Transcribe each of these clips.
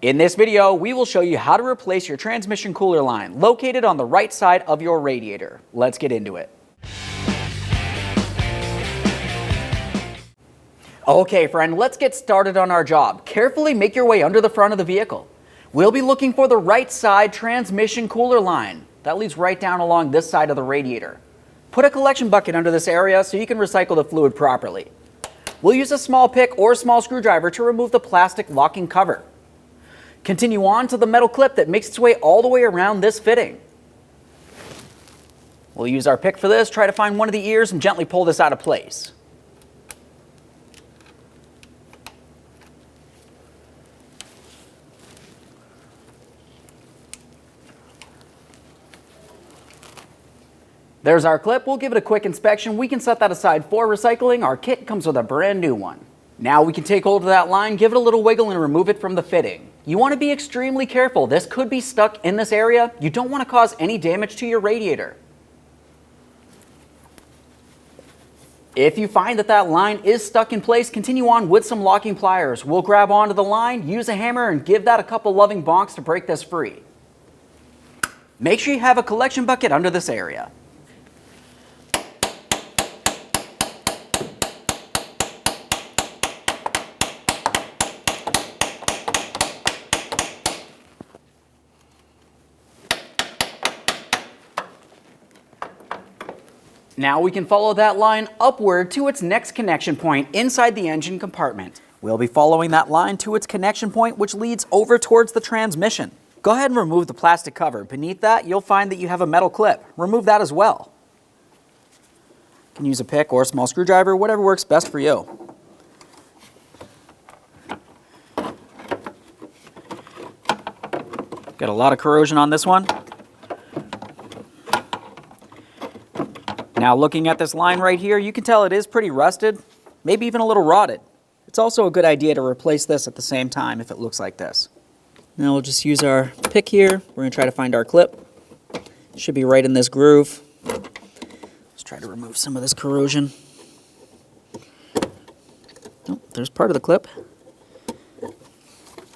In this video, we will show you how to replace your transmission cooler line located on the right side of your radiator. Let's get into it. Okay friend, let's get started on our job. Carefully make your way under the front of the vehicle. We'll be looking for the right side transmission cooler line. That leads right down along this side of the radiator. Put a collection bucket under this area so you can recycle the fluid properly. We'll use a small pick or small screwdriver to remove the plastic locking cover. Continue on to the metal clip that makes its way all the way around this fitting. We'll use our pick for this, try to find one of the ears and gently pull this out of place. There's our clip. We'll give it a quick inspection. We can set that aside for recycling. Our kit comes with a brand new one. Now we can take hold of that line, give it a little wiggle and remove it from the fitting. You want to be extremely careful. This could be stuck in this area. You don't want to cause any damage to your radiator. If you find that that line is stuck in place, continue on with some locking pliers. We'll grab onto the line, use a hammer, and give that a couple loving bonks to break this free. Make sure you have a collection bucket under this area. Now we can follow that line upward to its next connection point inside the engine compartment. We'll be following that line to its connection point, which leads over towards the transmission. Go ahead and remove the plastic cover. Beneath that, you'll find that you have a metal clip. Remove that as well. You can use a pick or a small screwdriver, whatever works best for you. Got a lot of corrosion on this one. Now looking at this line right here, you can tell it is pretty rusted, maybe even a little rotted. It's also a good idea to replace this at the same time if it looks like this. Now we'll just use our pick here. We're going to try to find our clip. It should be right in this groove. Let's try to remove some of this corrosion. Oh, there's part of the clip.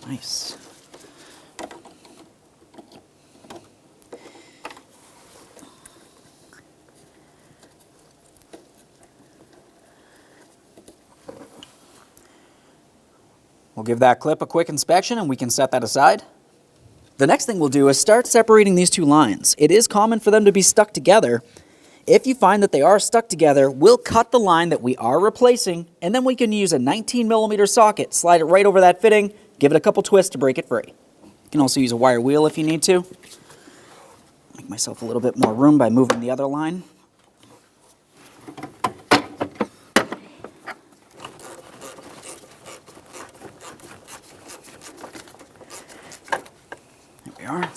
Nice. We'll give that clip a quick inspection and we can set that aside. The next thing we'll do is start separating these two lines. It is common for them to be stuck together. If you find that they are stuck together, we'll cut the line that we are replacing and then we can use a 19mm socket, slide it right over that fitting, give it a couple twists to break it free. You can also use a wire wheel if you need to. Make myself a little bit more room by moving the other line.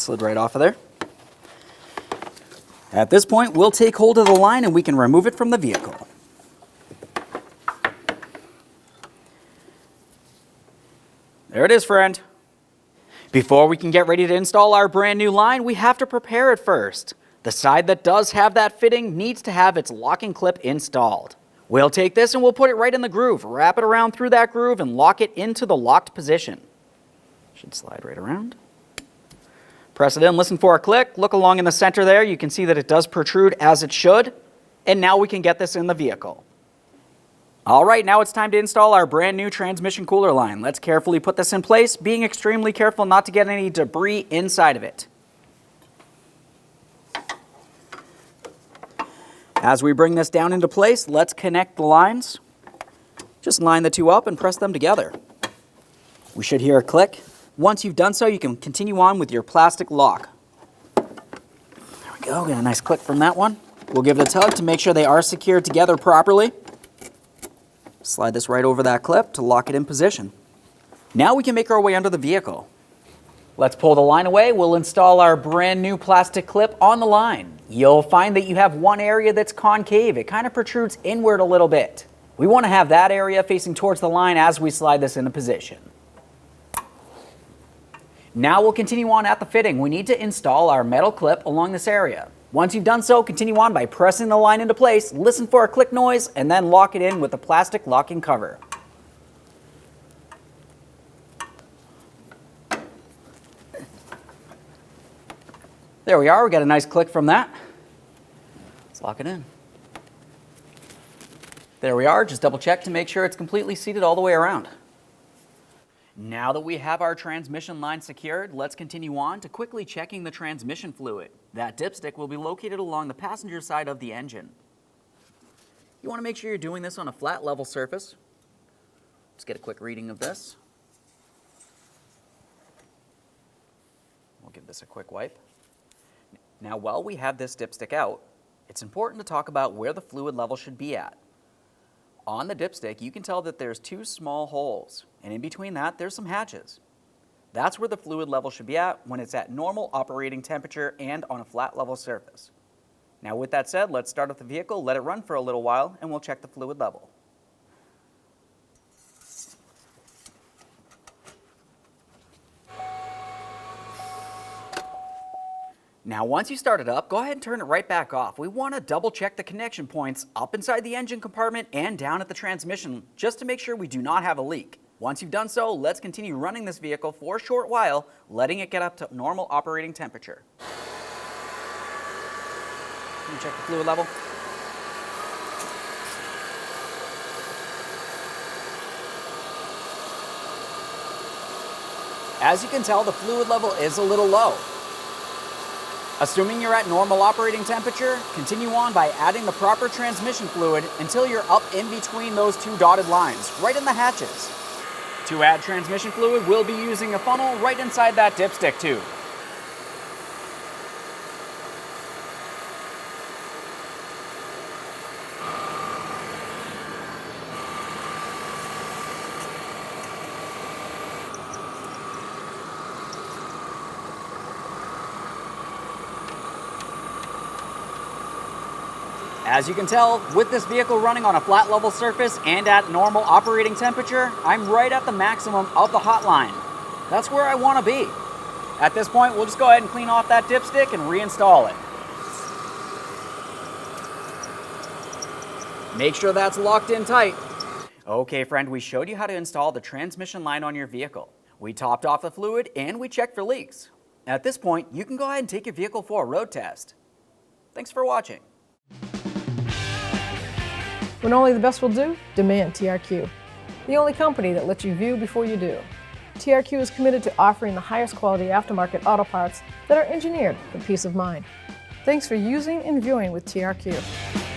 It slid right off of there. At this point, we'll take hold of the line and we can remove it from the vehicle. There it is, friend. Before we can get ready to install our brand new line, we have to prepare it first. The side that does have that fitting needs to have its locking clip installed. We'll take this and we'll put it right in the groove, wrap it around through that groove and lock it into the locked position. Should slide right around. Press it in, listen for a click, look along in the center there, you can see that it does protrude as it should, and now we can get this in the vehicle. Alright, now it's time to install our brand new transmission cooler line. Let's carefully put this in place, being extremely careful not to get any debris inside of it. As we bring this down into place, let's connect the lines. Just line the two up and press them together. We should hear a click. Once you've done so, you can continue on with your plastic lock. There we go, get a nice click from that one. We'll give it a tug to make sure they are secured together properly. Slide this right over that clip to lock it in position. Now we can make our way under the vehicle. Let's pull the line away. We'll install our brand new plastic clip on the line. You'll find that you have one area that's concave. It kind of protrudes inward a little bit. We want to have that area facing towards the line as we slide this into position. Now we'll continue on at the fitting. We need to install our metal clip along this area. Once you've done so, continue on by pressing the line into place, listen for a click noise, and then lock it in with the plastic locking cover. There we are, we got a nice click from that. Let's lock it in. There we are, just double check to make sure it's completely seated all the way around. Now that we have our transmission line secured, let's continue on to quickly checking the transmission fluid. That dipstick will be located along the passenger side of the engine. You want to make sure you're doing this on a flat level surface. Let's get a quick reading of this. We'll give this a quick wipe. Now, while we have this dipstick out, it's important to talk about where the fluid level should be at. On the dipstick, you can tell that there's 2 small holes, and in between that, there's some hatches. That's where the fluid level should be at when it's at normal operating temperature and on a flat level surface. Now, with that said, let's start up the vehicle, let it run for a little while, and we'll check the fluid level. Now, once you start it up, go ahead and turn it right back off. We want to double check the connection points up inside the engine compartment and down at the transmission just to make sure we do not have a leak. Once you've done so, let's continue running this vehicle for a short while, letting it get up to normal operating temperature. Let me check the fluid level. As you can tell, the fluid level is a little low. Assuming you're at normal operating temperature, continue on by adding the proper transmission fluid until you're up in between those 2 dotted lines, right in the hatches. To add transmission fluid, we'll be using a funnel right inside that dipstick tube. As you can tell, with this vehicle running on a flat level surface and at normal operating temperature, I'm right at the maximum of the hot line. That's where I want to be. At this point, we'll just go ahead and clean off that dipstick and reinstall it. Make sure that's locked in tight. Okay, friend, we showed you how to install the transmission line on your vehicle. We topped off the fluid and we checked for leaks. At this point, you can go ahead and take your vehicle for a road test. Thanks for watching. When only the best will do, demand TRQ. The only company that lets you view before you do. TRQ is committed to offering the highest quality aftermarket auto parts that are engineered for peace of mind. Thanks for using and viewing with TRQ.